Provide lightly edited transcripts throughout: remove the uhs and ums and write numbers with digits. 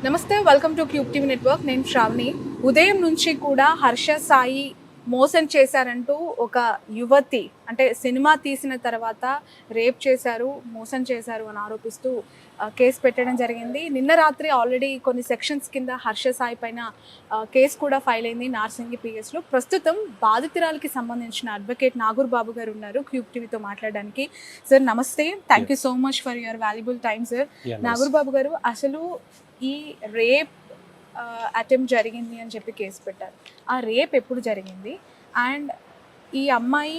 నమస్తే, welcome to cube TV network. నేను శ్రావణి. ఉదయం నుంచి కూడా హర్ష సాయి మోసం చేశారంటూ ఒక యువతి అంటే సినిమా తీసిన తర్వాత రేప్ చేశారు, మోసం చేశారు అని ఆరోపిస్తూ కేసు పెట్టడం జరిగింది. నిన్న రాత్రి ఆల్రెడీ కొన్ని సెక్షన్స్ కింద హర్ష సాయి పైన కేసు కూడా ఫైల్ అయింది నార్సింగి పిఎస్లో. ప్రస్తుతం బాధితురాలకి సంబంధించిన అడ్వకేట్ నాగూర్ బాబు గారు ఉన్నారు క్యూబ్ టీవీతో మాట్లాడడానికి. సార్ నమస్తే, thank you so much for your valuable time sir. Nagur Babu garu, అసలు ఈ రేప్ అటెంప్ట్ జరిగింది అని చెప్పి కేసు పెట్టారు. ఆ రేప్ ఎప్పుడు జరిగింది అండ్ ఈ అమ్మాయి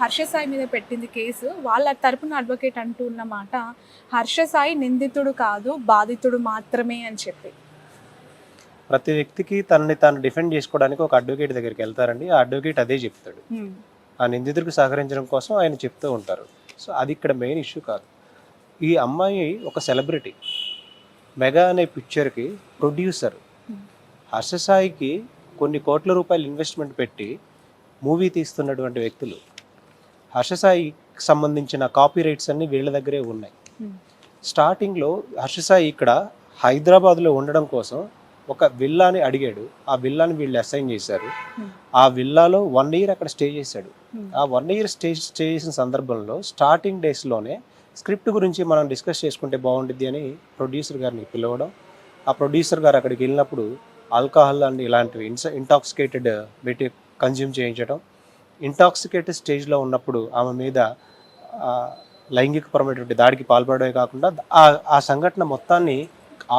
హర్ష సాయి మీద పెట్టింది కేసు, వాళ్ళ తరపున అడ్వకేట్ అంటూ ఉన్నమాట హర్ష సాయి నిందితుడు కాదు, బాధితుడు మాత్రమే అని చెప్పి. ప్రతి వ్యక్తికి తనని తాను డిఫెండ్ చేసుకోవడానికి ఒక అడ్వకేట్ దగ్గరికి వెళ్తారండి. ఆ అడ్వకేట్ అదే చెప్తాడు. ఆ నిందితుడికి సహకరించడం కోసం ఆయన చెప్తూ ఉంటారు. సో అది ఇక్కడ మెయిన్ ఇష్యూ కాదు. ఈ అమ్మాయి ఒక సెలబ్రిటీ, మెగా అనే పిక్చర్కి ప్రొడ్యూసర్. హర్ష సాయికి కొన్ని కోట్ల రూపాయలు ఇన్వెస్ట్మెంట్ పెట్టి మూవీ తీస్తున్నటువంటి వ్యక్తులు. హర్ష సాయికి సంబంధించిన కాపీ రైట్స్ అన్నీ వీళ్ళ దగ్గరే ఉన్నాయి. స్టార్టింగ్లో హర్ష సాయి ఇక్కడ హైదరాబాద్లో ఉండడం కోసం ఒక విల్లాని అడిగాడు. ఆ విల్లాని వీళ్ళు అసైన్ చేశారు. ఆ విల్లాలో 1 year అక్కడ స్టే చేశాడు. ఆ 1 year స్టే చేసిన సందర్భంలో స్టార్టింగ్ డేస్లోనే స్క్రిప్ట్ గురించి మనం డిస్కస్ చేసుకుంటే బాగుంటుంది అని ప్రొడ్యూసర్ గారిని పిలవడం. ఆ ప్రొడ్యూసర్ గారు అక్కడికి వెళ్ళినప్పుడు ఆల్కహాల్ అండ్ ఇలాంటివి ఇంటాక్సికేటెడ్ పెట్టి కన్జ్యూమ్ చేయించడం. ఇంటాక్సికేటెడ్ స్టేజ్లో ఉన్నప్పుడు ఆమె మీద లైంగికపరమైనటువంటి దాడికి పాల్పడమే కాకుండా ఆ సంఘటన మొత్తాన్ని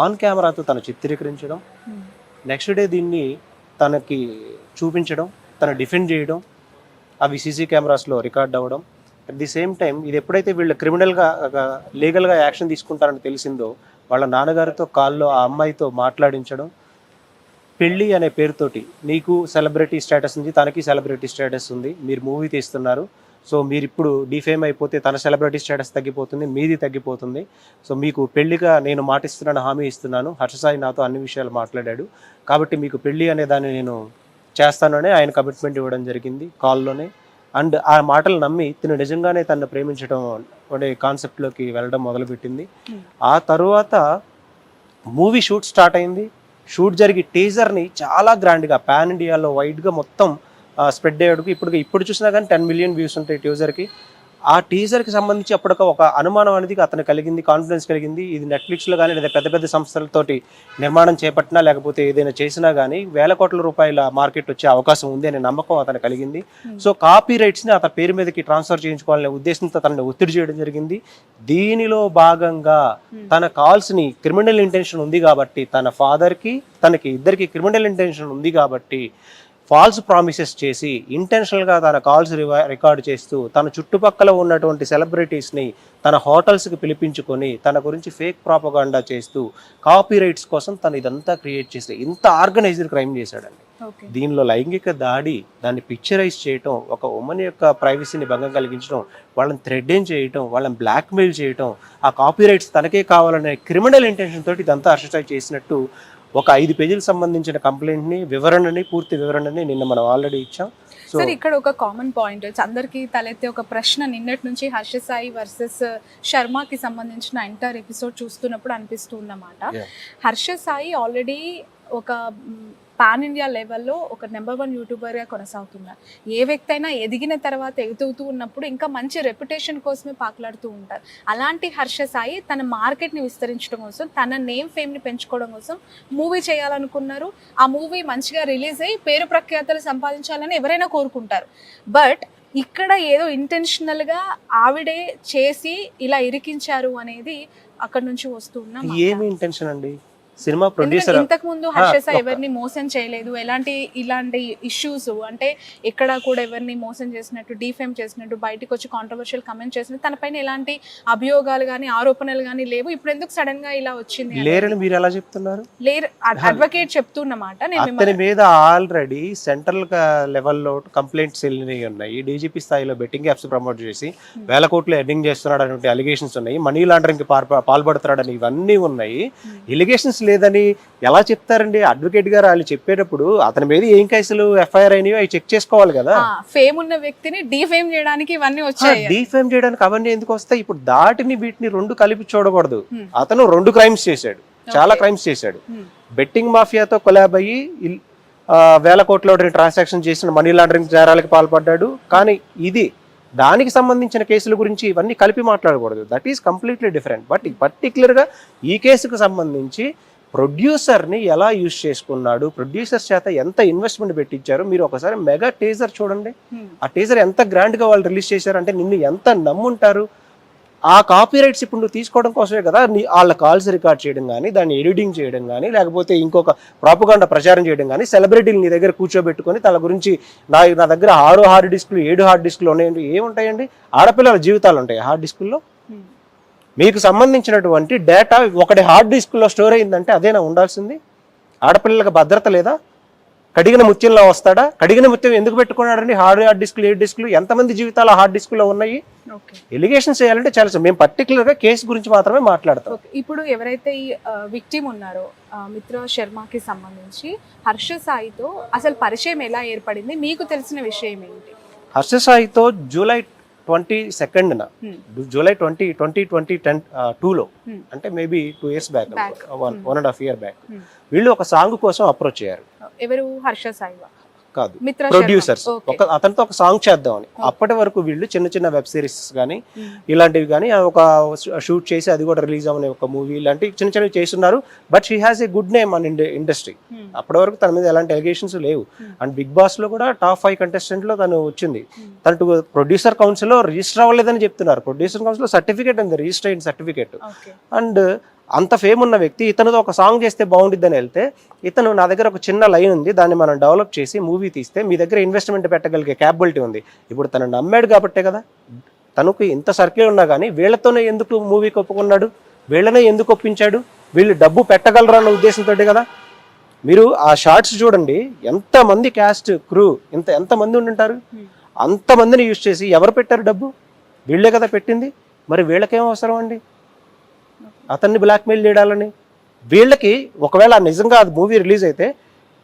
ఆన్ కెమెరాతో తను చిత్రీకరించడం, నెక్స్ట్ డే దీన్ని తనకి చూపించడం, తను డిఫెండ్ చేయడం, అవి సీసీ కెమెరాస్లో రికార్డ్ అవ్వడం. అట్ ది సేమ్ టైం ఇది ఎప్పుడైతే వీళ్ళు క్రిమినల్గా లీగల్గా యాక్షన్ తీసుకుంటారని తెలిసిందో వాళ్ళ నాన్నగారితో కాల్లో ఆ అమ్మాయితో మాట్లాడించడం. పెళ్ళి అనే పేరుతోటి నీకు సెలబ్రిటీ స్టేటస్ ఉంది, తనకి సెలబ్రిటీ స్టేటస్ ఉంది, మీరు మూవీ తీస్తున్నారు, సో మీరు ఇప్పుడు డిఫేమ్ అయిపోతే తన సెలబ్రిటీ స్టేటస్ తగ్గిపోతుంది, మీది తగ్గిపోతుంది, సో మీకు పెళ్లిగా నేను మాటిస్తున్నాను, హామీ ఇస్తున్నాను, హర్ష సాయి నాతో అన్ని విషయాలు మాట్లాడాడు కాబట్టి మీకు పెళ్ళి అనే దాన్ని నేను చేస్తానని ఆయన కమిట్మెంట్ ఇవ్వడం జరిగింది కాల్లోనే. అండ్ ఆ మాటలు నమ్మి తిను నిజంగానే తనను ప్రేమించడం అనే కాన్సెప్ట్లోకి వెళ్ళడం మొదలుపెట్టింది. ఆ తరువాత మూవీ షూట్ స్టార్ట్ అయింది. షూట్ జరిగి టీజర్ని చాలా గ్రాండ్గా పాన్ ఇండియాలో వైడ్గా మొత్తం స్ప్రెడ్ అయ్యాడుకు. ఇప్పుడు చూసినా కానీ 10 million వ్యూస్ ఉంటాయి టీజర్కి. ఆ టీజర్కి సంబంధించి అప్పటిక ఒక అనుమానం అనేది అతను కలిగింది, కాన్ఫిడెన్స్ కలిగింది. ఇది నెట్ఫ్లిక్స్లో కానీ లేదా పెద్ద పెద్ద సంస్థలతోటి నిర్మాణం చేపట్టినా లేకపోతే ఏదైనా చేసినా కానీ వేల కోట్ల రూపాయల మార్కెట్ వచ్చే అవకాశం ఉంది అనే నమ్మకం అతను కలిగింది. సో కాపీ రైట్స్ని అతని పేరు మీదకి ట్రాన్స్ఫర్ చేయించుకోవాలనే ఉద్దేశంతో తనని ఒత్తిడి చేయడం జరిగింది. దీనిలో భాగంగా తన కాల్స్ని క్రిమినల్ ఇంటెన్షన్ ఉంది కాబట్టి, తన ఫాదర్కి తనకి ఇద్దరికి క్రిమినల్ ఇంటెన్షన్ ఉంది కాబట్టి ఫాల్స్ ప్రామిసెస్ చేసి ఇంటెన్షనల్గా తన కాల్స్ రికార్డ్ చేస్తూ తన చుట్టుపక్కల ఉన్నటువంటి సెలబ్రిటీస్ని తన హోటల్స్కి పిలిపించుకొని తన గురించి ఫేక్ ప్రాపగాండా చేస్తూ కాపీ రైట్స్ కోసం తను ఇదంతా క్రియేట్ చేసి ఇంత ఆర్గనైజ్డ్ క్రైమ్ చేశాడండి. దీనిలో లైంగిక దాడి, దాన్ని పిక్చరైజ్ చేయటం, ఒక ఉమెన్ యొక్క ప్రైవసీని భంగం కలిగించడం, వాళ్ళని థ్రెడ్డింగ్ చేయటం, వాళ్ళని బ్లాక్మెయిల్ చేయటం, ఆ కాపీ రైట్స్ తనకే కావాలనే క్రిమినల్ ఇంటెన్షన్ తోటి ఇదంతా అరెస్ట్ చేసినట్టు ఒక 5 పేజీలకు సంబంధించిన కంప్లైంట్ని పూర్తి వివరణని నిన్న మనం ఆల్రెడీ ఇచ్చాం. సార్, ఇక్కడ ఒక కామన్ పాయింట్ అందరికీ తలెత్తే ఒక ప్రశ్న, నిన్నటి నుంచి హర్ష సాయి వర్సెస్ శర్మకి సంబంధించిన ఎంటైర్ ఎపిసోడ్ చూస్తున్నప్పుడు అనిపిస్తూ ఉన్నమాట. హర్ష సాయి ఆల్రెడీ ఒక పాన్ ఇండియా లెవెల్లో ఒక నెంబర్ 1 యూట్యూబర్గా కొనసాగుతున్నారు. ఏ వ్యక్తి అయినా ఎదిగిన తర్వాత ఎగుతూ ఉన్నప్పుడు ఇంకా మంచి రెప్యుటేషన్ కోసమే పాకులాడుతూ ఉంటారు. అలాంటి హర్ష సాయి తన మార్కెట్ని విస్తరించడం కోసం, తన నేమ్ ఫేమ్ని పెంచుకోవడం కోసం మూవీ చేయాలనుకున్నారు. ఆ మూవీ మంచిగా రిలీజ్ అయ్యి పేరు ప్రఖ్యాతలు సంపాదించాలని ఎవరైనా కోరుకుంటారు. బట్ ఇక్కడ ఏదో ఇంటెన్షనల్గా ఆవిడే చేసి ఇలా ఇరికించారు అనేది అక్కడ నుంచి వస్తున్న ఏమి ఇంటెన్షన్ అండి. సినిమా ప్రొడ్యూసర్ ఇంతకు ముందు హర్ష సాయి ఎవరిని మోసం చేయలేదు, ఇలాంటి ఇష్యూస్ అంటే ఎక్కడ కూడా ఎవరిని మోసం చేసినట్టు, డిఫేమ్ చేసినట్టు, బయటకు వచ్చి కాంట్రవర్షియల్ కమెంట్ చేసినట్టు తన పైన ఎలాంటి అభియోగాలు కానీ ఆరోపణలు కానీ లేవు. ఇప్పుడు ఎందుకు సడన్ గా ఇలా వచ్చింది లేరని మీరు ఎలా చెప్తున్నారు? లేరు, అడ్వకేట్ చెప్తున్నమాట. అతని మీద ఆల్రెడీ సెంట్రల్ లెవెల్లో కంప్లైంట్స్ వెళ్ళినవి ఉన్నాయి. డీజీపీ స్థాయిలో బెట్టింగ్ యాప్స్ ప్రమోట్ చేసి వేల కోట్లు ఎర్నింగ్ చేస్తున్నాడు అనే అలిగేషన్స్ ఉన్నాయి. మనీ లాండరింగ్ కి పాల్పడుతున్నాడని ఇవన్నీ ఉన్నాయి. ఎలిగేషన్స్ లేదని ఎలా చెప్తారండి? అడ్వకేట్ గారు వాళ్ళు చెప్పేటప్పుడు అతని మీద ఏం కేసులు ఎఫ్ఐఆర్ అయినాయో అవి చెక్ చేసుకోవాలి కదా. ఫేమ్ ఉన్న వ్యక్తిని డిఫేమ్ చేయడానికి ఇవన్నీ వచ్చాయి. డిఫేమ్ చేయడానికి అవన్నీ ఎందుకు వస్తాయి? ఇప్పుడు వీటిని 2 కలిపి చూడకూడదు. అతను 2 క్రైమ్స్ చేశాడు. చాలా క్రైమ్స్ చేశాడు. బెట్టింగ్ మాఫియాతో కొలాబ్ అయ్యి వేల కోట్ల ట్రాన్సాక్షన్ చేసిన మనీ లాండరింగ్ నేరాలకు పాల్పడ్డాడు. కానీ ఇది దానికి సంబంధించిన కేసుల గురించి ఇవన్నీ కలిపి మాట్లాడకూడదు. That is completely different. But పర్టికులర్గా ఈ కేసుకు సంబంధించి ప్రొడ్యూసర్ని ఎలా యూజ్ చేసుకున్నాడు, ప్రొడ్యూసర్ చేత ఎంత ఇన్వెస్ట్మెంట్ పెట్టించారు. మీరు ఒకసారి మెగా టీజర్ చూడండి. ఆ టీజర్ ఎంత గ్రాండ్గా వాళ్ళు రిలీజ్ చేశారంటే నిన్ను ఎంత నమ్ముంటారు. ఆ కాపీ రైట్స్ ఇప్పుడు నువ్వు తీసుకోవడం కోసమే కదా వాళ్ళ కాల్స్ రికార్డ్ చేయడం కానీ, దాన్ని ఎడిటింగ్ చేయడం కానీ, లేకపోతే ఇంకొక ప్రాపగాండా ప్రచారం చేయడం కానీ, సెలబ్రిటీలు నీ దగ్గర కూర్చోబెట్టుకొని తన గురించి నా దగ్గర 6 హార్డ్ డిస్కులు 7 హార్డ్ డిస్కులు ఉన్నాయండి. ఏముంటాయండి? ఆడపిల్లల జీవితాలు ఉంటాయి హార్డ్ డిస్కుల్లో. మీకు సంబంధించినటువంటి డేటా ఒకటి హార్డ్ డిస్కుల్లో స్టోర్ అయిందంటే అదేనా ఉండాల్సింది? ఆడపిల్లలకు భద్రత లేదా? కడిగిన ముత్యంలో వస్తాడా? కడిగిన ముత్యం ఎందుకు పెట్టుకున్నాడండి? హార్డ్ డిస్కులు 7 డిస్కులు ఎంతమంది జీవితాలు హార్డ్ డిస్కులో ఉన్నాయి? ఎలిగేషన్స్ చేయాలంటే చాలా మేము పర్టికులర్గా కేసు గురించి మాత్రమే మాట్లాడతాం. ఇప్పుడు ఎవరైతే ఈ విక్టిమ్ ఉన్నారో మిత్ర శర్మకి సంబంధించి హర్ష సాయితో అసలు పరిచయం ఎలా ఏర్పడింది, మీకు తెలిసిన విషయం ఏంటి? హర్ష సాయితో జూలై 22న జూలై 2022లో అంటే maybe 2 years back, 1.5 years back వీళ్ళు ఒక సాంగ్ కోసం అప్రోచ్ అయ్యారు. ఎవరు? హర్ష సాయి కాదు, ప్రొడ్యూసర్స్. అతనితో ఒక సాంగ్ చేద్దామని. అప్పటి వరకు వీళ్ళు చిన్న చిన్న వెబ్ సిరీస్ కానీ ఇలాంటివి కానీ ఒక షూట్ చేసి అది కూడా రిలీజ్ అవ్వని ఒక మూవీ ఇలాంటివి చిన్న చిన్నవి చేస్తున్నారు. But she has a good name an industry. అప్పటి వరకు తన మీద ఎలాంటి ఎలిగేషన్స్ లేవు. అండ్ బిగ్ బాస్ లో కూడా టాప్ 5 contestant లో తను వచ్చింది. తను ప్రొడ్యూసర్ కౌన్సిల్ లో రిజిస్టర్ అవ్వలేదని చెప్తున్నారు. ప్రొడ్యూసర్ కౌన్సిల్ లో సర్టిఫికేట్ ఉంది, రిజిస్టర్ అయిన సర్టిఫికేట్. అండ్ అంత ఫేమ్ ఉన్న వ్యక్తి ఇతనితో ఒక సాంగ్ చేస్తే బాగుండిద్దని వెళ్తే, ఇతను నా దగ్గర ఒక చిన్న లైన్ ఉంది, దాన్ని మనం డెవలప్ చేసి మూవీ తీస్తే మీ దగ్గర ఇన్వెస్ట్మెంట్ పెట్టగలిగే క్యాపబిలిటీ ఉంది. ఇప్పుడు తను నమ్మాడు కాబట్టే కదా. తనకు ఇంత సర్కిల్ ఉన్నా కానీ వీళ్ళతోనే ఎందుకు మూవీకి ఒప్పుకున్నాడు, వీళ్ళనే ఎందుకు ఒప్పించాడు, వీళ్ళు డబ్బు పెట్టగలరు అన్న ఉద్దేశంతో కదా. మీరు ఆ షార్ట్స్ చూడండి, ఎంతమంది క్యాస్ట్ క్రూ ఎంతమంది ఉండుంటారు. అంతమందిని యూజ్ చేసి ఎవరు పెట్టారు డబ్బు? వీళ్ళే కదా పెట్టింది. మరి వీళ్ళకేం అవసరం అండి అతన్ని బ్లాక్మెయిల్ చేయడాలని? వీళ్ళకి ఒకవేళ నిజంగా అది మూవీ రిలీజ్ అయితే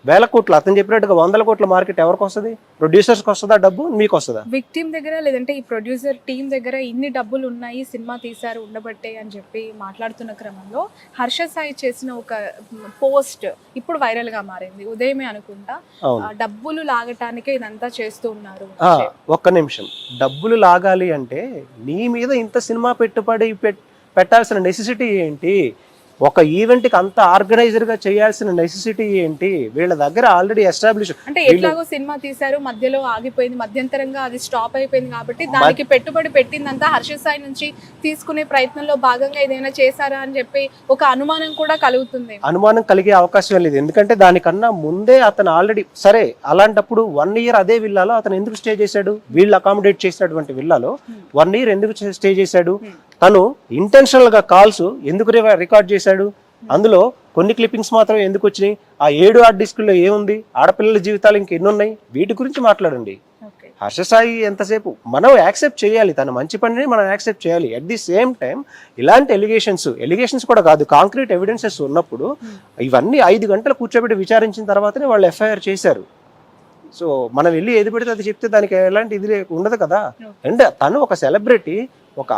వేల కోట్లు, అతను చెప్పినట్టుగా 100 కోట్ల మార్కెట్ ఎవరికి వస్తుంది? ప్రొడ్యూసర్స్కి వస్తుందా డబ్బు? మీకు వస్తుందా? విక్టిమ్ దగ్గర లేదంటే ఈ ప్రొడ్యూసర్ టీం దగ్గర ఇన్ని డబ్బులు ఉన్నాయి, సినిమా తీశారు ఉండబట్టే అని చెప్పి మాట్లాడుతున్న క్రమంలో హర్ష సాయి చేసిన ఒక పోస్ట్ ఇప్పుడు వైరల్ గా మారింది. ఉదయమే అనుకుంటా, డబ్బులు లాగటానికే ఇదంతా చేస్తూ ఉన్నారు. ఒక్క నిమిషం, డబ్బులు లాగాలి అంటే నీ మీద ఇంత సినిమా పెట్టుబడి పెట్టాల్సిన నెసెసిటీ ఏంటి? ఒక ఈవెంట్కి అంత ఆర్గనైజర్గా చేయాల్సిన నెసెసిటీ ఏంటి? వీళ్ళ దగ్గర ఆల్రెడీ ఎస్టాబ్లిష్ అంటే ఎట్లాగో సినిమా తీశారు, మధ్యలో ఆగిపోయింది, మధ్యంతరంగా అది స్టాప్ అయిపోయింది కాబట్టి దానికి పెట్టుబడి పెట్టిందంతా హర్ష సాయి నుంచి తీసుకునే ప్రయత్నంలో భాగంగా ఏదైనా చేశారా అని చెప్పి ఒక అనుమానం కూడా కలుగుతుంది. అనుమానం కలిగే అవకాశం లేదు. ఎందుకంటే దానికన్నా ముందే అతను ఆల్రెడీ సరే, అలాంటప్పుడు 1 year అదే విల్లాలో అతను ఎందుకు స్టే చేశాడు? వీళ్ళు అకామిడేట్ చేసినటువంటి విల్లాలో 1 year ఎందుకు స్టే చేశాడు? తను ఇంటెన్షనల్ గా కాల్స్ ఎందుకు రికార్డ్ చేశాడు? అందులో కొన్ని క్లిప్పింగ్స్ మాత్రం ఎందుకు వచ్చినాయి? ఆ 7 హార్డ్ డిస్కుల్లో ఏముంది? ఆడపిల్లల జీవితాలు ఇంకెన్ని ఉన్నాయి? వీటి గురించి మాట్లాడండి. హర్ష సాయి ఎంతసేపు మనం యాక్సెప్ట్ చేయాలి, తన మంచి పనిని మనం యాక్సెప్ట్ చేయాలి. అట్ ది సేమ్ టైం ఇలాంటి ఎలిగేషన్స్ కూడా కాదు, కాంక్రీట్ ఎవిడెన్సెస్ ఉన్నప్పుడు ఇవన్నీ 5 గంటలు కూర్చోబెట్టి విచారించిన తర్వాతనే వాళ్ళు ఎఫ్ఐఆర్ చేశారు. సో మనం వెళ్ళి ఏది పెడితే అది చెప్తే దానికి ఎలాంటి ఇది ఉండదు కదా. అండ్ తను ఒక సెలబ్రిటీ, ఒక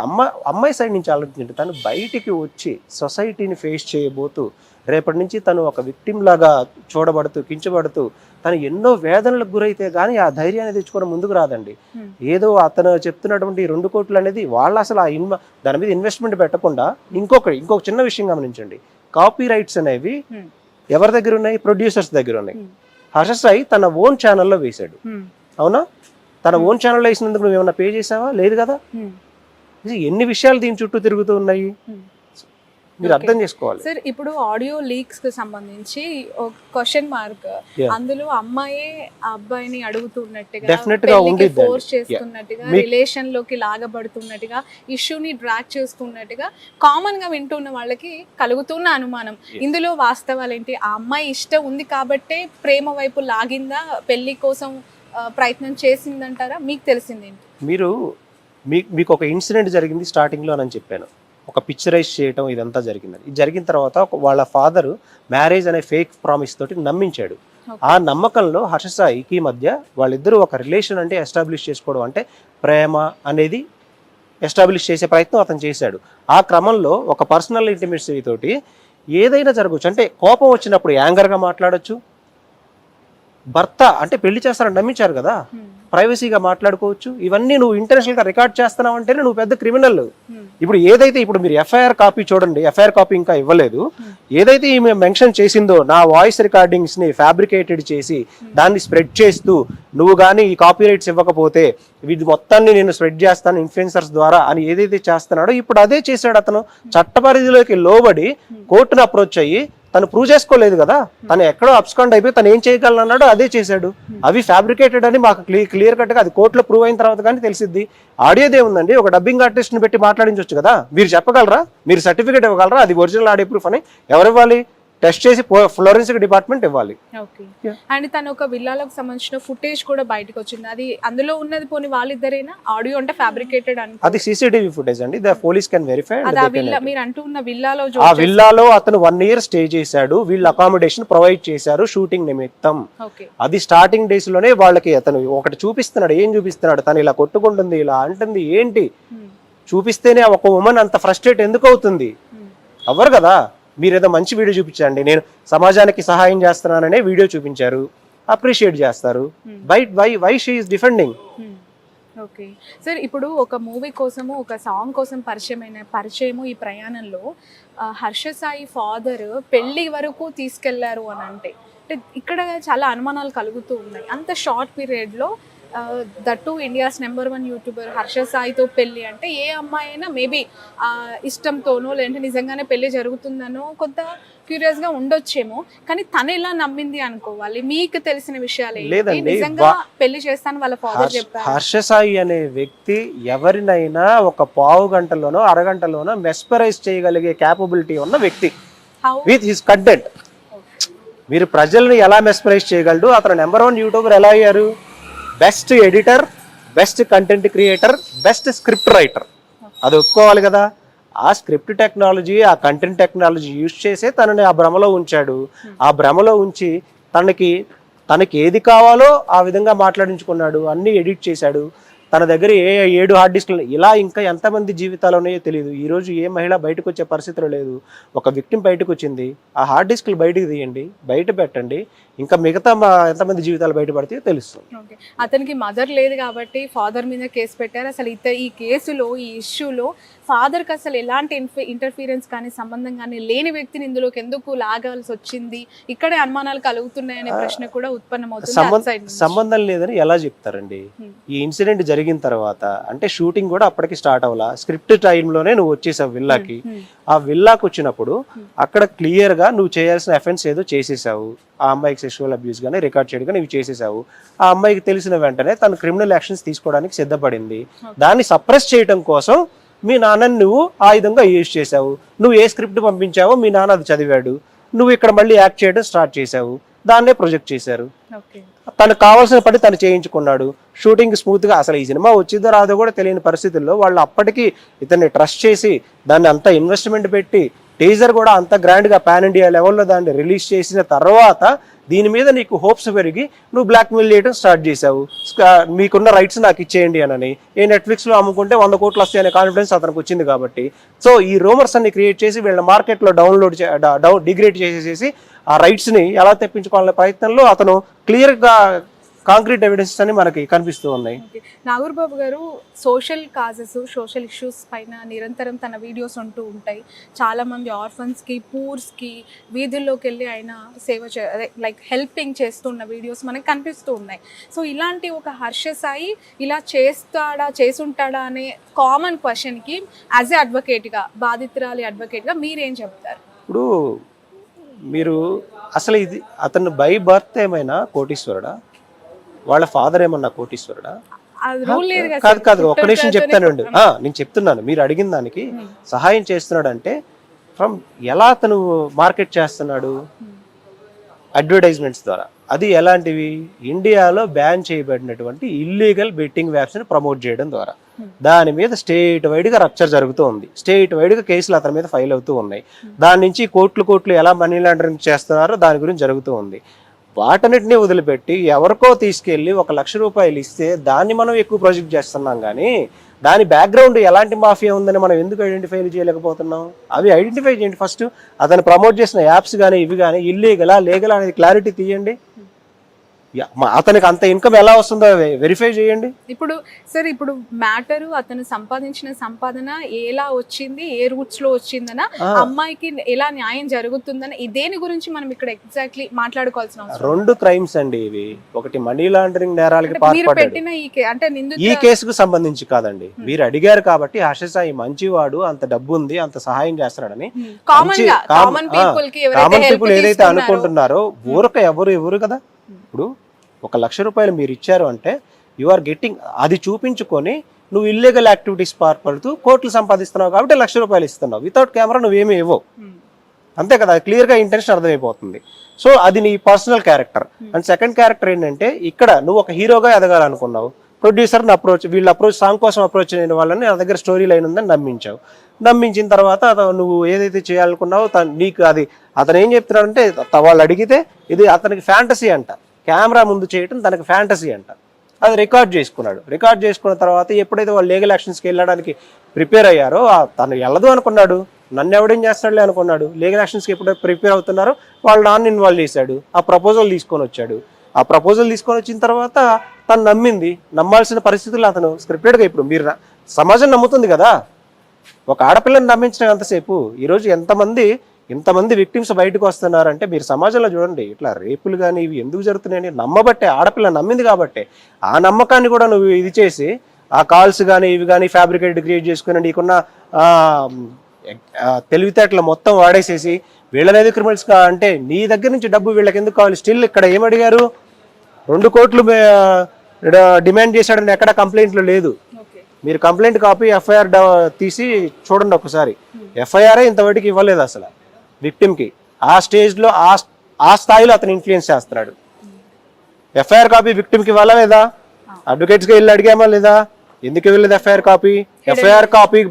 అమ్మాయి సైడ్ నుంచి ఆలోచించండి. తను బయటికి వచ్చి సొసైటీని ఫేస్ చేయబోతూ రేపటి నుంచి తను ఒక విక్టిమ్ లాగా చూడబడుతూ కించబడుతూ తను ఎన్నో వేదనలకు గురైతే కానీ ఆ ధైర్యాన్ని తెచ్చుకోవడం ముందుకు రాదండి. ఏదో అతను చెప్తున్నటువంటి 2 కోట్లు అనేది వాళ్ళు అసలు దాని మీద ఇన్వెస్ట్మెంట్ పెట్టకుండా ఇంకొక చిన్న విషయం గమనించండి. కాపీ రైట్స్ అనేవి ఎవరి దగ్గర ఉన్నాయి? ప్రొడ్యూసర్స్ దగ్గర ఉన్నాయి. హర్ష సాయి తన ఓన్ ఛానల్లో వేశాడు, అవునా? తన ఓన్ ఛానల్లో వేసినందుకు నువ్వు ఏమన్నా పే చేసావా? లేదు కదా. ఎన్ని విషయాలు దీని చుట్టూ తిరుగుతూ ఉన్నాయి, మీరు అర్థం చేసుకోవాలి. సార్, ఇప్పుడు ఆడియో లీక్స్ కి సంబంధించి ఒక క్వశ్చన్ మార్క్, అందులో అమ్మాయే ఆ అబ్బాయిని అడుగుతున్నట్టుగా, ఫోర్స్ చేస్తున్నట్టుగా, రిలేషన్ లోకి లాగబడుతున్నట్టుగా, ఇష్యూని డ్రాగ్ చేస్తున్నట్టుగా కామన్ గా వింటున్న వాళ్ళకి కలుగుతున్న అనుమానం, ఇందులో వాస్తవాలు ఏంటి? ఆ అమ్మాయి ఇష్టం ఉంది కాబట్టే ప్రేమ వైపు లాగిందా, పెళ్లి కోసం ప్రయత్నం చేసిందంటారా? మీకు తెలిసిందేంటి? మీకు ఒక ఇన్సిడెంట్ జరిగింది స్టార్టింగ్లో అని చెప్పాను, ఒక పిక్చరైజ్ చేయటం ఇదంతా జరిగిందని. ఇది జరిగిన తర్వాత వాళ్ళ ఫాదర్ మ్యారేజ్ అనే ఫేక్ ప్రామిస్ తోటి నమ్మించాడు. ఆ నమ్మకంలో హర్ష సాయికి మధ్య వాళ్ళిద్దరూ ఒక రిలేషన్ అంటే ఎస్టాబ్లిష్ చేసుకోవడం, అంటే ప్రేమ అనేది ఎస్టాబ్లిష్ చేసే ప్రయత్నం అతను చేశాడు. ఆ క్రమంలో ఒక పర్సనల్ ఇంటిమేసీ తోటి ఏదైనా జరగవచ్చు. అంటే కోపం వచ్చినప్పుడు యాంగర్గా మాట్లాడొచ్చు. భర్త అంటే పెళ్లి చేస్తారని నమ్మించారు కదా, ప్రైవసీగా మాట్లాడుకోవచ్చు. ఇవన్నీ నువ్వు ఇంటర్నేషనల్గా రికార్డ్ చేస్తున్నావు అంటేనే నువ్వు పెద్ద క్రిమినల్. ఇప్పుడు ఏదైతే ఇప్పుడు మీరు ఎఫ్ఐఆర్ కాపీ చూడండి, ఎఫ్ఐఆర్ కాపీ ఇంకా ఇవ్వలేదు. ఏదైతే ఈమె మెన్షన్ చేసిందో నా వాయిస్ రికార్డింగ్స్ని ఫ్యాబ్రికేటెడ్ చేసి దాన్ని స్ప్రెడ్ చేస్తూ నువ్వు కానీ ఈ కాపీ రైట్స్ ఇవ్వకపోతే వీటి మొత్తాన్ని నేను స్ప్రెడ్ చేస్తాను ఇన్ఫ్లుయెన్సర్స్ ద్వారా అని ఏదైతే చేస్తున్నాడో ఇప్పుడు అదే చేశాడు అతను. చట్ట పరిధిలోకి లోబడి కోర్టును అప్రోచ్ అయ్యి తను ప్రూవ్ చేసుకోలేదు కదా, తను ఎక్కడో అబ్స్కాండ్ అయిపోయి తను ఏం చేయగలను అన్నాడు, అదే చేశాడు. అవి ఫ్యాబ్రికేటెడ్ అని మాకు క్లియర్ కట్గా అది కోర్టులో ప్రూవ్ అయిన తర్వాత కానీ తెలిసిద్ది. ఆడియోదే ఉందండి, ఒక డబ్బింగ్ ఆర్టిస్ట్ని పెట్టి మాట్లాడించవచ్చు కదా, మీరు చెప్పగలరా, మీరు సర్టిఫికేట్ ఇవ్వగలరా, అది ఒరిజినల్ ఆడియో ప్రూఫ్ అని ఎవరు ఇవ్వాలి? టెస్ట్ చేసి ఫ్లోరెన్సిక్ డిపార్ట్మెంట్ ఇవ్వాలి. అండ్ తను ఒక విల్లాలకు సంబంధించిన ఫుటేజ్ కూడా బయటకు వచ్చింది, అది అందులో ఉన్నది పోనీ వాళ్ళిద్దరేనా? ఆడియో అంటే ఫ్యాబ్రికేటెడ్ అని అది సీసీటీవీ ఫుటేజ్ అండి, ద పోలీస్ కెన్ వెరిఫై. మీరు అంటున్న విల్లాలో ఆ విల్లాలో అతను 1 year స్టే చేశాడు, వీళ్ళు అకామిడేషన్ ప్రొవైడ్ చేశారు షూటింగ్ నిమిత్తం. అది స్టార్టింగ్ డేస్ లోనే వాళ్ళకి అతను ఒకటి చూపిస్తున్నాడు. ఏం చూపిస్తున్నాడు? తను ఇలా కొట్టుకుంటుంది, ఇలా అంటుంది, ఏంటి చూపిస్తేనే ఒక ఉమెన్ అంత ఫ్రస్ట్రేట్ ఎందుకు అవుతుంది? అవ్వరు కదా. మీరు ఏదో మంచి వీడియో చూపించండి, నేను సమాజానికి సహాయం చేస్తున్నాననే వీడియో చూపించారు, అప్రిషియేట్ చేస్తారు. Why she is defending. Okay sir, ఇప్పుడు ఒక మూవీ కోసము ఒక సాంగ్ కోసం పరిచయము ఈ ప్రయాణంలో హర్ష సాయి ఫాదర్ పెళ్లి వరకు తీసుకెళ్లారు అని అంటే ఇక్కడ చాలా అనుమానాలు కలుగుతూ ఉన్నాయి. అంత షార్ట్ పీరియడ్లో that India's number 1 YouTuber Harsha సాయితో పెళ్ళి అంటే ఏ అమ్మాయి అయినా మేబీ ఇష్టంతోనో లేదంటే నిజంగానే పెళ్లి జరుగుతుందనో కొంత క్యూరియస్గా ఉండొచ్చేమో, కానీ తను ఎలా నమ్మింది అనుకోవాలి? మీకు తెలిసిన విషయాలు ఏంటి? నిజంగా పెళ్లి చేస్తాను వాళ్ళ ఫాదర్ చెప్పారు. హర్ష సాయి అనే వ్యక్తి ఎవరినైనా ఒక పావు గంటలోనో అరగంటలోనో మెస్పరైజ్ చేయగలిగే క్యాపబిలిటీ ఉన్న వ్యక్తి విత్ హిస్ కంటెంట్. మీరు ప్రజల్ని ఎలా మెస్పరైజ్ చేయగలడు? అతను నెంబర్ 1 యూట్యూబర్ ఎలా అయ్యారు? Best editor, best content creator, best script writer. అది ఒప్పుకోవాలి కదా. ఆ స్క్రిప్ట్ టెక్నాలజీ, ఆ కంటెంట్ టెక్నాలజీ యూజ్ చేసే తనని ఆ భ్రమలో ఉంచాడు. ఆ భ్రమలో ఉంచి తనకి ఏది కావాలో ఆ విధంగా మాట్లాడించుకున్నాడు, అన్ని ఎడిట్ చేశాడు. తన దగ్గర 7 హార్డ్ డిస్క్లు, ఇలా ఇంకా ఎంతమంది జీవితాలు ఉన్నాయో తెలియదు. ఈరోజు ఏ మహిళ బయటకు వచ్చే పరిస్థితులు లేదు. ఒక విక్టిమ్ బయటకు వచ్చింది, ఆ హార్డ్ డిస్క్లు బయటకు తీయండి, బయట పెట్టండి, ఇంకా మిగతా ఎంతమంది జీవితాలు బయటపడితే తెలుస్తుంది. అతనికి మదర్ లేదు కాబట్టి ఫాదర్ మీద కేసు పెట్టారు. అసలు ఈ కేసులో, ఈ ఇష్యూలో ఫాదర్కి అసలు ఎలాంటి ఇంటర్ఫీరెన్స్ కానీ సంబంధం కానీ లేని వ్యక్తిని ఇందులోకి ఎందుకు లాగాల్సి వచ్చింది? ఇక్కడే అనుమానాలు కలుగుతున్నాయనే ప్రశ్న కూడా ఉత్పన్నమవుతుంది. సంబంధం లేదని ఎలా చెప్తారండి? ఈ ఇన్సిడెంట్ జరిగిన తర్వాత అంటే షూటింగ్ కూడా అప్పటికి స్టార్ట్ అవ్వాలా, స్క్రిప్ట్ టైంలోనే నువ్వు వచ్చేసావు విల్లాకి. ఆ విల్లాకి వచ్చినప్పుడు అక్కడ క్లియర్ గా నువ్వు చేయాల్సిన అఫెన్స్ ఏదో చేసేసావు. ఆ అమ్మాయికి సెక్షువల్ అబ్యూస్ గానీ రికార్డ్ చేయడం కానీ ఇవి చేసేసావు. ఆ అమ్మాయికి తెలిసిన వెంటనే తను క్రిమినల్ యాక్షన్స్ తీసుకోవడానికి సిద్ధపడింది. దాన్ని సప్రెస్ చేయడం కోసం మీ నాన్నని నువ్వు ఆయుధంగా యూజ్ చేసావు. నువ్వు ఏ స్క్రిప్ట్ పంపించావో మీ నాన్న అది చదివాడు, నువ్వు ఇక్కడ మళ్ళీ యాక్ట్ చేయడం స్టార్ట్ చేసావు, దాన్నే ప్రొజెక్ట్ చేశారు. తనకు కావాల్సిన పని తను చేయించుకున్నాడు. షూటింగ్ స్మూత్ గా, అసలు ఈ సినిమా వచ్చిందో రాదో కూడా తెలియని పరిస్థితుల్లో వాళ్ళు అప్పటికి ఇతన్ని ట్రస్ట్ చేసి దాన్ని అంత ఇన్వెస్ట్మెంట్ పెట్టి టీజర్ కూడా అంత గ్రాండ్ గా పాన్ ఇండియా లెవెల్లో దాన్ని రిలీజ్ చేసిన తర్వాత దీని మీద నీకు హోప్స్ పెరిగి నువ్వు బ్లాక్మెయిల్ చేయడం స్టార్ట్ చేసావు. మీకున్న రైట్స్ నాకు ఇచ్చేయండి అని. ఏ నెట్ఫ్లిక్స్ లో అమ్ముకుంటే 100 కోట్లు వస్తాయనే కాన్ఫిడెన్స్ అతనికి వచ్చింది కాబట్టి సో ఈ రూమర్స్ అన్ని క్రియేట్ చేసి వీళ్ళ మార్కెట్లో డిగ్రేడ్ చేసేసి ఆ రైట్స్ ని ఎలా తెప్పించుకోవాలనే ప్రయత్నంలో అతను క్లియర్ గా కాంక్రీట్ ఎవిడెన్స్ అని మనకి కనిపిస్తూ ఉన్నాయి. నాగూర్బాబు గారు సోషల్ కాజెస్, సోషల్ ఇష్యూస్ పైన నిరంతరం తన వీడియోస్ ఉంటూ ఉంటాయి. చాలా మంది ఆర్ఫన్స్కి, పూర్స్కి వీధుల్లోకి వెళ్ళి ఆయన లైక్ హెల్పింగ్ చేస్తున్న వీడియోస్ మనకి కనిపిస్తూ ఉన్నాయి. సో ఇలాంటి ఒక హర్ష సాయి ఇలా చేసుంటాడా అనే కామన్ క్వశ్చన్కి యాజ్ ఏ అడ్వకేట్గా, బాధితురాలి అడ్వకేట్గా మీరేం చెప్తారు? ఇప్పుడు మీరు అసలు ఇది అతను బై బర్త్ ఏమైనా కోటీశ్వరుడా? వాళ్ళ ఫాదర్ ఏమన్నా కోటీశ్వరుడా? కాదు, ఒక్క నిమిషం చెప్తానండి. నేను చెప్తున్నాను, మీరు అడిగిన దానికి సహాయం చేస్తున్నాడు అంటే ఫ్రమ్ ఎలా అతను మార్కెట్ చేస్తున్నాడు? అడ్వర్టైజ్మెంట్స్ ద్వారా. అది ఎలాంటివి? ఇండియాలో బ్యాన్ చేయబడినటువంటి ఇల్లీగల్ బెట్టింగ్ యాప్స్ ని ప్రమోట్ చేయడం ద్వారా. దాని మీద స్టేట్ వైడ్ గా రప్చర్ జరుగుతూ ఉంది. స్టేట్ వైడ్ గా కేసులు అతని మీద ఫైల్ అవుతూ ఉన్నాయి. దాని నుంచి కోట్లు ఎలా మనీ లాండరింగ్ చేస్తున్నారో దాని గురించి జరుగుతూ ఉంది. వాటన్నిటిని వదిలిపెట్టి ఎవరికో తీసుకెళ్ళి 1 లక్ష రూపాయలు ఇస్తే దాన్ని మనం ఎక్కువ ప్రాజెక్ట్ చేస్తున్నాం. కానీ దాని బ్యాక్గ్రౌండ్ ఎలాంటి మాఫియా ఉందని మనం ఎందుకు ఐడెంటిఫై చేయలేకపోతున్నాం? అవి ఐడెంటిఫై చేయండి ఫస్ట్. అతను ప్రమోట్ చేసిన యాప్స్ కానీ ఇవి కానీ ఇల్లీగలా లీగల్ అనేది క్లారిటీ తీయండి. అతనికి అంత ఇన్కమ్ ఎలా వస్తుందో వెరిఫై చేయండి. ఇప్పుడు సార్, ఇప్పుడు మ్యాటరు అతను సంపాదించిన సంపాదన ఎలా వచ్చింది, ఏ రూట్స్ లో వచ్చిందన, అమ్మాయికి ఎలా న్యాయం జరుగుతుందని దేని గురించి మనం ఇక్కడ ఎగ్జాక్ట్లీ మాట్లాడుకోవాల్సిన అవసరం. 2 క్రైమ్స్ అండి ఇవి. ఒకటి మనీ లాండరింగ్ నేరాలకి మీరు పాల్పడ్డాడు. పెట్టిన అంటే ఈ కేసుకు సంబంధించి కాదండి. మీరు అడిగారు కాబట్టి హర్ష సాయి మంచివాడు, అంత డబ్బు ఉంది, అంత సహాయం చేస్తున్నాడని కామన్ పీపుల్ ఏదైతే అనుకుంటున్నారో ఊరక ఎవరు కదా. ఇప్పుడు 1 లక్ష రూపాయలు మీరు ఇచ్చారు అంటే యు ఆర్ గెట్టింగ్, అది చూపించుకొని నువ్వు ఇల్లీగల్ యాక్టివిటీస్ పాల్పడుతూ కోట్లు సంపాదిస్తున్నావు కాబట్టి 1 లక్ష రూపాయలు ఇస్తున్నావు. వితౌట్ కెమెరా నువ్వేమీ ఇవ్వవు, అంతే కదా. క్లియర్గా ఇంటెన్షన్ అర్థమైపోతుంది. సో అది నీ personal character. And second character ఏంటంటే ఇక్కడ నువ్వు ఒక హీరోగా ఎదగాలనుకున్నావు. ప్రొడ్యూసర్ని వీళ్ళు అప్రోచ్ సాంగ్ కోసం అప్రోచ్ అయిన వాళ్ళని నా దగ్గర స్టోరీ లైన్ ఉందని నమ్మించావు. నమ్మించిన తర్వాత నువ్వు ఏదైతే చేయాలనుకున్నావో నీకు అది అతను ఏం చెప్తున్నాడంటే, వాళ్ళు అడిగితే ఇది అతనికి ఫ్యాంటసీ అంట, కెమెరా ముందు చేయటం తనకి ఫ్యాంటసీ అంట. అది రికార్డ్ చేసుకున్నాడు. రికార్డ్ చేసుకున్న తర్వాత ఎప్పుడైతే వాళ్ళు లీగల్ యాక్షన్స్కి వెళ్ళడానికి ప్రిపేర్ అయ్యారో తను వెళ్ళదు అనుకున్నాడు, నన్ను ఎవడేం చేస్తాడులే అనుకున్నాడు. లీగల్ యాక్షన్స్కి ఎప్పుడైతే ప్రిపేర్ అవుతున్నారో వాళ్ళు నాన్న ఇన్వాల్వ్ చేశాడు. ఆ ప్రపోజల్ తీసుకొని వచ్చాడు. ఆ ప్రపోజల్ తీసుకొని వచ్చిన తర్వాత తను నమ్మింది. నమ్మాల్సిన పరిస్థితుల్లో అతను స్క్రిప్టెడ్గా, ఇప్పుడు మీరు సమాజం నమ్ముతుంది కదా, ఒక ఆడపిల్లని నమ్మించడం ఎంతసేపు. ఈరోజు ఇంతమంది విక్టిమ్స్ బయటకు వస్తున్నారంటే మీరు సమాజంలో చూడండి. ఇట్లా రేపులు కానీ ఇవి ఎందుకు జరుగుతున్నాయని నమ్మబట్టే, ఆడపిల్ల నమ్మింది కాబట్టి. ఆ నమ్మకాన్ని కూడా నువ్వు ఇది చేసి ఆ కాల్స్ కానీ ఇవి కానీ ఫ్యాబ్రికేట్ క్రియేట్ చేసుకుని నీకున్న తెలివితేటలు మొత్తం వాడేసేసి వీళ్ళనేది క్రిమినల్స్ అంటే నీ దగ్గర నుంచి డబ్బు వీళ్ళకి ఎందుకు కావాలి? స్టిల్ ఇక్కడ ఏమడిగారు? 2 కోట్లు డిమాండ్ చేశాడని ఎక్కడ కంప్లైంట్లు లేదు. మీరు కంప్లైంట్ కాపీ ఎఫ్ఐఆర్ తీసి చూడండి ఒకసారి. ఎఫ్ఐఆర్ ఇంతవరకు ఇవ్వలేదు అసలు విక్టిమ్కి. ఆ స్టేజ్లో ఆ స్థాయిలో అతను ఇన్ఫ్లుయెన్స్ చేస్తున్నాడు. ఎఫ్ఐఆర్ కాపీ విక్టిమ్కి ఇవ్వాలా లేదా? అడ్వకేట్స్గా వెళ్ళి అడిగామా లేదా? ఎందుకు ఇవ్వలేదు ఎఫ్ఐఆర్ కాపీ? ఎఫ్ఐఆర్ కాపీ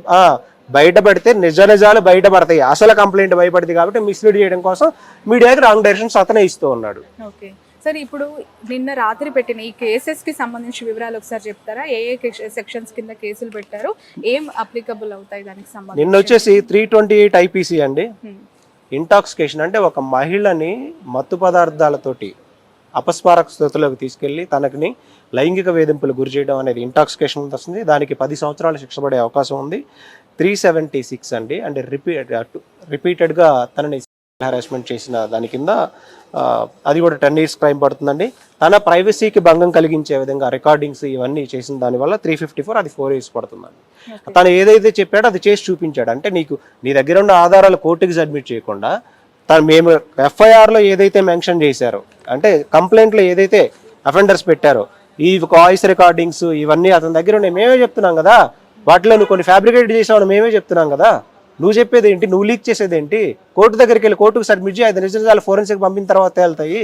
బయటపడితే నిజాలు బయటపడతాయి. అసలు కంప్లైంట్ భయపడింది కాబట్టి మిస్లీడ్ చేయడం కోసం మీడియాకి రాంగ్ డైరెక్షన్స్ అతనే ఇస్తూ ఉన్నాడు. ఓకే సార్, ఇప్పుడు నిన్న రాత్రి పెట్టిన ఈ కేసెస్ కి సంబంధించిన వివరాలు ఒకసారి చెప్తారా? ఏ సెక్షన్స్ కింద కేసులు పెట్టారు, ఏం అప్లికబుల్ అవుతాయి దానికి సంబంధించి? నిన్న వచ్చేసి 328 ఐపీసీ అండి. ఇంటాక్సికేషన్ అంటే ఒక మహిళని మత్తు పదార్థాలతోటి అపస్మారక స్థితిలోకి తీసుకెళ్లి తనకి లైంగిక వేధింపులు గురి చేయడం అనేది ఇంటాక్సికేషన్ వస్తుంది. దానికి 10 సంవత్సరాలు శిక్ష పడే అవకాశం ఉంది. 376 అండి. అంటే రిపీటెడ్గా తనని హెరాస్మెంట్ చేసిన దాని కింద అది కూడా 10 years క్రైమ్ పడుతుందండి. తన ప్రైవసీకి భంగం కలిగించే విధంగా రికార్డింగ్స్ ఇవన్నీ చేసిన దానివల్ల 354, అది 4 years పడుతుందండి. తను ఏదైతే చెప్పాడో అది చేసి చూపించాడు. అంటే నీ దగ్గర ఉన్న ఆధారాలు కోర్టుకి సబ్మిట్ చేయకుండా మేము ఎఫ్ఐఆర్లో ఏదైతే మెన్షన్ చేశారో, అంటే కంప్లైంట్లో ఏదైతే అఫెండర్స్ పెట్టారో ఈ వాయిస్ రికార్డింగ్స్ ఇవన్నీ అతని దగ్గర ఉన్నాయి. మేమే చెప్తున్నాం కదా, వాటిలో నువ్వు కొన్ని ఫ్యాబ్రికేట్ చేసావు మేమే చెప్తున్నాం కదా. నువ్వు చెప్పేది ఏంటి? నువ్వు లీక్ చేసేది ఏంటి? కోర్టు దగ్గరికి వెళ్ళి కోర్టుకు సబ్మిట్ చేయి. 5 నిమిషాలు ఫోరెన్సిక్ పంపిన తర్వాత వెళ్తాయి.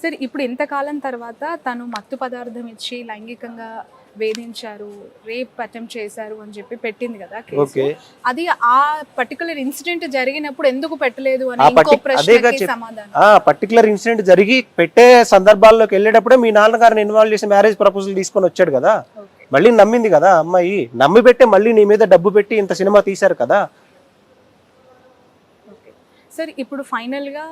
సరే, ఇప్పుడు ఇంతకాలం తర్వాత తను మత్తు పదార్థం ఇచ్చి లైంగికంగా వేధించారు, రేప్ అటెంప్ట్ చేశారు అని చెప్పి పెట్టింది కదా కేసు. అది ఆ పర్టికులర్ ఇన్సిడెంట్ జరిగినప్పుడు ఎందుకు పెట్టలేదు అని ఇంకో ప్రశ్నకి సమాధానం. పర్టికులర్ ఇన్సిడెంట్ జరిగి పెట్టే సందర్భాల్లోకి వెళ్ళేటప్పుడే మీ నాన్నగారిని ఇన్వాల్వ్ చేసి మ్యారేజ్ ప్రపోజల్ తీసుకొని వచ్చాడు కదా. మళ్ళీ నమ్మింది కదా అమ్మాయి. నమ్మి పెట్టే మళ్ళీ నీ మీద డబ్బు పెట్టి ఇంత సినిమా తీశారు కదా. సార్, ఇప్పుడు ఫైనల్ గా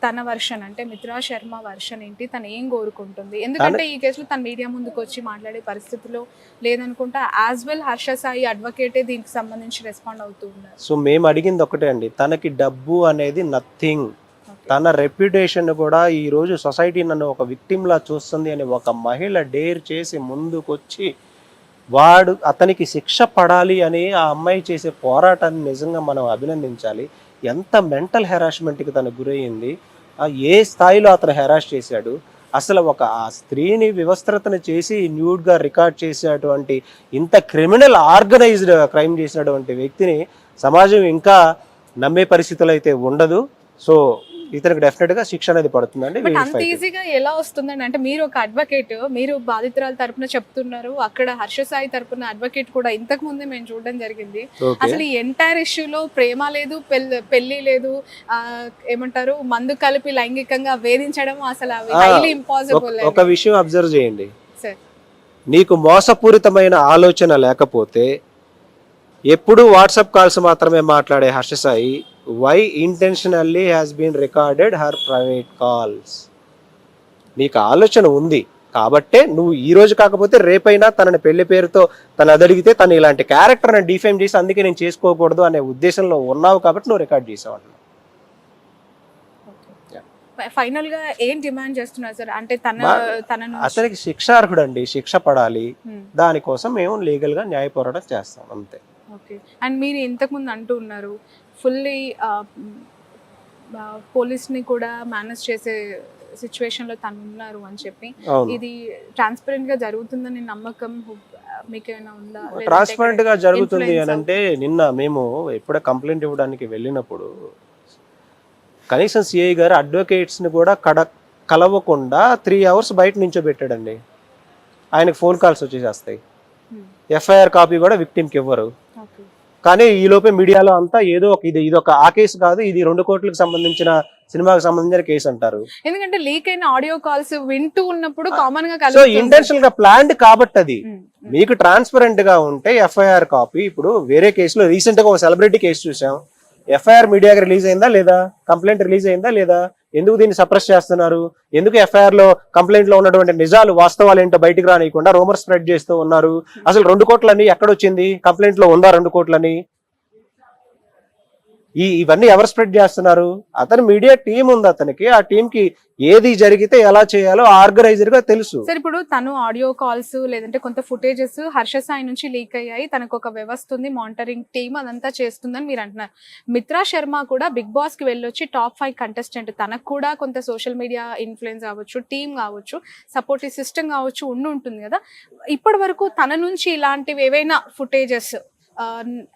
తన వర్షన్, అంటే మిత్రా శర్మ వర్షన్ ఏంటి, తను ఏం కోరుకుంటుంది? ఎందుకంటే ఈ కేసులో తన మీడియా ముందుకు వచ్చి మాట్లాడే పరిస్థితిలో లేదనుకుంటా. యాజ్ వెల్ హర్ష సాయి అడ్వకేటే దీనికి సంబంధించి రెస్పాండ్ అవుతూ ఉన్నారు. సో మేము అడిగింది ఒకటే అండి, తనకి డబ్బు అనేది నథింగ్. తన రెప్యుటేషన్ కూడా ఈ రోజు సొసైటీ నన్ను ఒక విక్టిమ్ లా చూస్తుంది అని ఒక మహిళ డేర్ చేసి ముందుకొచ్చి అతనికి శిక్ష పడాలి అని ఆ అమ్మాయి చేసే పోరాటాన్ని నిజంగా మనం అభినందించాలి. ఎంత మెంటల్ హెరాస్మెంట్కి తను గురయ్యింది, ఏ స్థాయిలో అతను హెరాస్ చేశాడు, అసలు ఆ స్త్రీని వివస్త్రతను చేసి న్యూడ్గా రికార్డ్ చేసేటువంటి ఇంత క్రిమినల్ ఆర్గనైజ్డ్ క్రైమ్ చేసినటువంటి వ్యక్తిని సమాజం ఇంకా నమ్మే పరిస్థితులు అయితే ఉండదు. సో ఇతనికి డెఫినెట్గా శిక్ష అనేది పడుతుందండి. అంత ఈజీగా ఎలా వస్తుందండి? అంటే మీరు ఒక అడ్వకేట్, మీరు బాధితురాల తరపున చెప్తున్నారు, అక్కడ హర్ష సాయి తరపున అడ్వకేట్ కూడా ఇంతకు ముందే మేము చూడడం జరిగింది. అసలు ఈ ఎంటైర్ ఇష్యూలో ప్రేమ లేదు, పెళ్లి లేదు, ఏమంటారు మందు కలిపి లైంగికంగా వేధించడం అసలు హైలీ ఇంపాసిబుల్. ఒక విషయం అబ్జర్వ్ చేయండి, నీకు మోసపూరితమైన ఆలోచన లేకపోతే ఎప్పుడు వాట్సాప్ కాల్స్ మాత్రమే మాట్లాడే Harsha Sai why intentionally has been recorded her private calls? నీకు ఆలోచన ఉంది కాబట్టే నువ్వు ఈ రోజు కాకపోతే రేపైనా తనని పెళ్లి పేరుతో తను అడిగితే తను ఇలాంటి క్యారెక్టర్ని డిఫైమ్ చేసి అందుకే నేను చేసుకోకూడదు అనే ఉద్దేశంలో ఉన్నావు కాబట్టి నువ్వు రికార్డ్ చేసావు అంటున్నావు. ఫైనల్ గా ఏం డిమాండ్ చేస్తున్నారు సార్? అంటే తనను అతనికి శిక్షార్హుడు అండి, శిక్ష పడాలి. Hmm. దానికోసం మేము లీగల్ గా న్యాయ పోరాటం చేస్తాం అంతే. ఓకే. అండ్ మీరు ఇంతకుముందు అంటూ ఉన్నారు ఫుల్లీ పోలీస్ని కూడా మేనేజ్ చేసే సిచ్యువేషన్లో తను ఉన్నారు అని చెప్పి. అవును, ఇది ట్రాన్స్పరెంట్ గా జరుగుతుందని నమ్మకం మీకేమైనా ఉందా? ట్రాన్స్పరెంట్ గా జరుగుతుంది అని అంటే నిన్న మేము ఎప్పుడో కంప్లైంట్ ఇవ్వడానికి వెళ్ళినప్పుడు కనీసం సిఐ గారు అడ్వకేట్స్ ని కూడా కలవకుండా 3 hours బయట నించోబెట్టాడండి. ఆయనకు ఫోన్ కాల్స్ వచ్చేసేస్తాయి, ఎఫ్ఐఆర్ కాపీ కూడా విక్టిమ్కి ఇవ్వరు. కానీ ఈ లోపే మీడియాలో అంతా ఏదో ఒక ఇది ఒక ఆ కేసు కాదు, ఇది 2 కోట్లకు సంబంధించిన సినిమాకి సంబంధించిన కేసు అంటారు. ఎందుకంటే లీక్ అయిన ఆడియో కాల్స్ వింటూ ఉన్నప్పుడు కామన్ గా సో ఇంటెన్షనల్ గా ప్లాన్డ్ కాబట్టి అది మీకు ట్రాన్స్పరెంట్ గా ఉంటే ఎఫ్ఐఆర్ కాపీ. ఇప్పుడు వేరే కేసులో రీసెంట్ గా ఒక సెలబ్రిటీ కేసు చూసాం, ఎఫ్ఐఆర్ మీడియాకి రిలీజ్ అయిందా లేదా, కంప్లైంట్ రిలీజ్ అయిందా లేదా, ఎందుకు దీన్ని సప్రెస్ చేస్తున్నారు, ఎందుకు ఎఫ్ఐఆర్ లో కంప్లైంట్ లో ఉన్నటువంటి నిజాలు వాస్తవాలు ఏంటో బయటకు రానియకుండా రూమర్ స్ప్రెడ్ చేస్తూ ఉన్నారు. అసలు 2 కోట్లని ఎక్కడొచ్చింది, కంప్లైంట్ లో ఉందా 2 కోట్లని? ఇవన్నీ ఎవరు స్ప్రెడ్ చేస్తున్నారు? అతని మీడియా టీం ఉంది, అతనికి ఆ టీం కి ఏది జరిగితే ఎలా చేయాలో ఆర్గనైజర్ గా తెలుసు. సార్ ఇప్పుడు తను ఆడియో కాల్స్ లేదంటే కొంత ఫుటేజెస్ హర్ష సాయి నుంచి లీక్ అయ్యాయి, తనకు ఒక వ్యవస్థ ఉంది, మానిటరింగ్ టీమ్ అదంతా చేస్తుందని మీరు అంటున్నారు. మిత్రా శర్మ కూడా బిగ్ బాస్ కి వెళ్ళొచ్చి టాప్ 5 కంటెస్టెంట్, తనకు కూడా కొంత సోషల్ మీడియా ఇన్ఫ్లుయెన్స్ కావచ్చు, టీమ్ కావచ్చు, సపోర్టివ్ సిస్టమ్ కావచ్చు ఉంటుంది కదా. ఇప్పటి వరకు తన నుంచి ఇలాంటివి ఏవైనా ఫుటేజెస్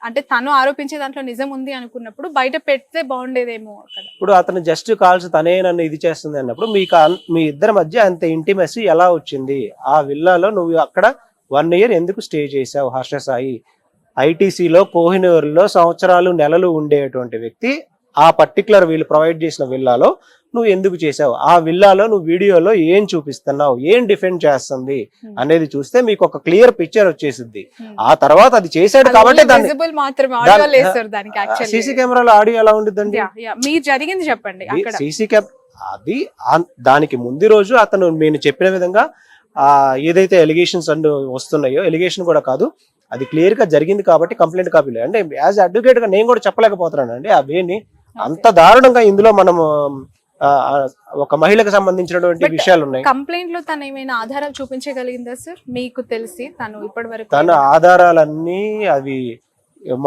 అంటే తను ఆరోపించే దాంట్లో నిజం ఉంది అనుకున్నప్పుడు బయట పెడితే బాగుండేదేమో కదా. ఇప్పుడు అతను జస్ట్ కాల్స్ తనే నన్ను ఇది చేస్తుంది అన్నప్పుడు మీ ఇద్దరి మధ్య అంత ఇంటిమెసీ ఎలా వచ్చింది? ఆ విల్లాలో నువ్వు అక్కడ 1 year ఎందుకు స్టే చేసావు హర్ష సాయి? ఐటీసీలో కోహినూరులో సంవత్సరాలు నెలలు ఉండేటువంటి వ్యక్తి ఆ పర్టికులర్ వీళ్ళు ప్రొవైడ్ చేసిన విల్లాలో నువ్వు ఎందుకు చేసావు? ఆ విల్లాలో నువ్వు వీడియోలో ఏం చూపిస్తున్నావు, ఏం డిఫెండ్ చేస్తుంది అనేది చూస్తే మీకు ఒక క్లియర్ పిక్చర్ వచ్చేసింది. ఆ తర్వాత అది చేశాడు కాబట్టి సీసీ కెమెరాలో ఆడియో ఎలా ఉండిద్దండి? మీరు జరిగింది చెప్పండి. సీసీ అది దానికి ముందు రోజు అతను నేను చెప్పిన విధంగా ఏదైతే ఎలిగేషన్స్ వస్తున్నాయో, ఎలిగేషన్ కూడా కాదు, అది క్లియర్ గా జరిగింది కాబట్టి కంప్లైంట్ కాపీ లేదు. అంటే యాజ్ అడ్వకేట్ గా నేను కూడా చెప్పలేకపోతున్నాను అండి ఆ వేని. అంత దారుణంగా ఇందులో మనము ఒక మహిళకు సంబంధించినటువంటి విషయాలు ఉన్నాయి. కంప్లైంట్ లో తను ఏమైనా ఆధారాలు చూపించగలిగిందా సార్ మీకు తెలిసి? తను ఇప్పటివరకు తన ఆధారాలన్నీ అవి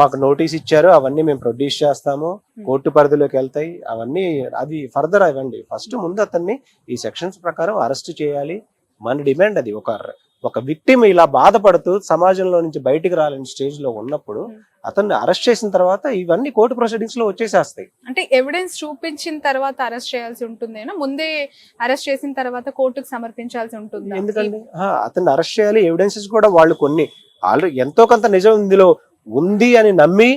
మాకు నోటీస్ ఇచ్చారు, అవన్నీ మేము ప్రొడ్యూస్ చేస్తాము, కోర్టు పరిధిలోకి వెళ్తాయి అవన్నీ. అది ఫర్దర్ ఇవ్వండి. ఫస్ట్ ముందు అతన్ని ఈ సెక్షన్స్ ప్రకారం అరెస్ట్ చేయాలి. మన డిమాండ్ అది. ఒక విక్టిమ్ ఇలా బాధపడుతూ సమాజంలో నుంచి బయటికి రాలేని స్టేజ్ లో ఉన్నప్పుడు అతన్ని అరెస్ట్ చేసిన తర్వాత ఇవన్నీ కోర్టు ప్రొసీడింగ్స్ లో వచ్చేసేస్తాయి. అంటే ఎవిడెన్స్ చూపించిన తర్వాత అరెస్ట్ చేయాల్సి ఉంటుందేనా, ముందే అరెస్ట్ చేసిన తర్వాత కోర్టుకు సమర్పించాల్సి ఉంటుంది? ఎందుకంటే అతన్ని అరెస్ట్ చేయాలి, ఎవిడెన్సెస్ కూడా వాళ్ళు కొన్ని ఆల్రెడీ ఎంతో కొంత నిజం ఇందులో ఉంది అని నమ్మి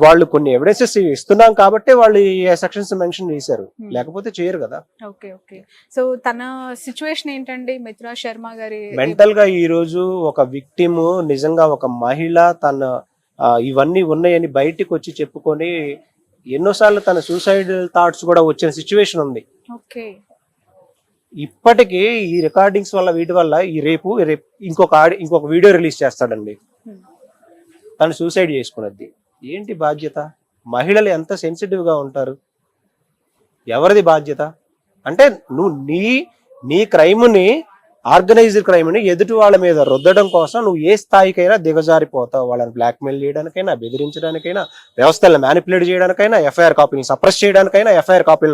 వాళ్ళు కొన్ని ఎవిడెన్సెస్ ఇస్తున్నాం కాబట్టి వాళ్ళు ఈ సెక్షన్స్ మెన్షన్ చేశారు, లేకపోతే చేయరు కదా. Okay okay. సో తన సిచ్యువేషన్ ఏంటండి మిత్రా శర్మ గారి? మెంటల్ గా ఈ రోజు ఒక విక్టిమ్ నిజంగా ఒక మహిళ తన ఇవన్నీ ఉన్నాయని బయటికి వచ్చి చెప్పుకొని ఎన్నోసార్లు తన సూసైడ్ థాట్స్ కూడా వచ్చిన సిచ్యువేషన్ ఉంది. ఓకే. ఇప్పటికీ ఈ రికార్డింగ్స్ వల్ల వీటి వల్ల రేపు ఇంకొక వీడియో రిలీజ్ చేస్తాడండి, తను సూసైడ్ చేసుకున్నది. ఏంటి బాధ్యత? మహిళలు ఎంత సెన్సిటివ్ గా ఉంటారు, ఎవరిది బాధ్యత? అంటే నువ్వు నీ క్రైమ్ని, ఆర్గనైజ్డ్ క్రైమ్ని ఎదుటి వాళ్ళ మీద రుద్దడం కోసం నువ్వు ఏ స్థాయికైనా దిగజారిపోతావు. వాళ్ళని బ్లాక్మెయిల్ చేయడానికైనా, బెదిరించడానికైనా, వ్యవస్థలను మ్యానిపులేట్ చేయడానికైనా, ఎఫ్ఐఆర్ కాపీని సప్రెస్ చేయడానికైనా, ఎఫ్ఐఆర్ కాపీని